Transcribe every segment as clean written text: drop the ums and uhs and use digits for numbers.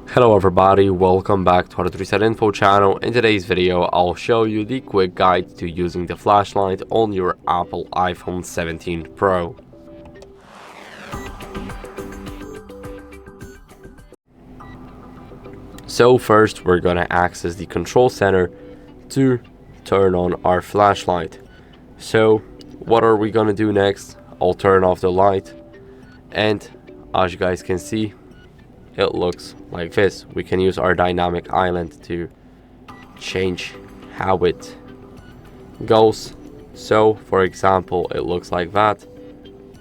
Hello everybody, welcome back to HardReset.Info channel. In today's video, I'll show you the quick guide to using the flashlight on your Apple iPhone 17 Pro. So first, we're gonna access the control center to turn on our flashlight. So what are we gonna do next? I'll turn off the light, and as you guys can see, it looks like this. We can use our dynamic island to change how it goes. So for example, it looks like that.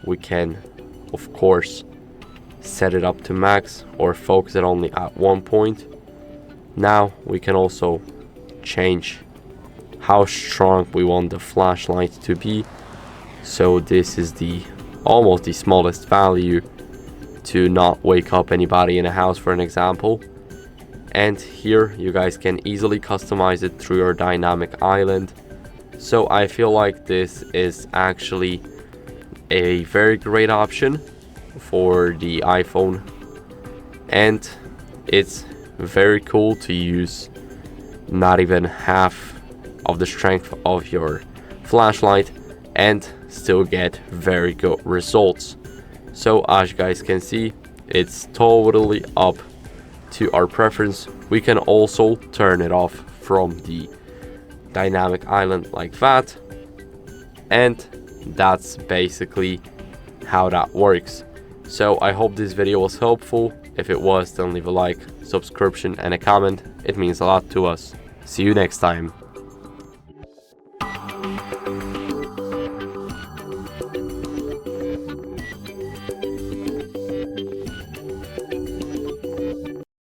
We can of course set it up to max or focus it only at one point. Now we can also change how strong we want the flashlight to be. So this is the almost the smallest value to not wake up anybody in a house, for an example. And here you guys can easily customize it through your dynamic island. So I feel like this is actually a very great option for the iPhone, and it's very cool to use not even half of the strength of your flashlight and still get very good results. So as you guys can see, it's totally up to our preference. We can also turn it off from the dynamic island like that, and that's basically how that works. So I hope this video was helpful. If it was, then leave a like, subscription and a comment. It means a lot to us. See you next time.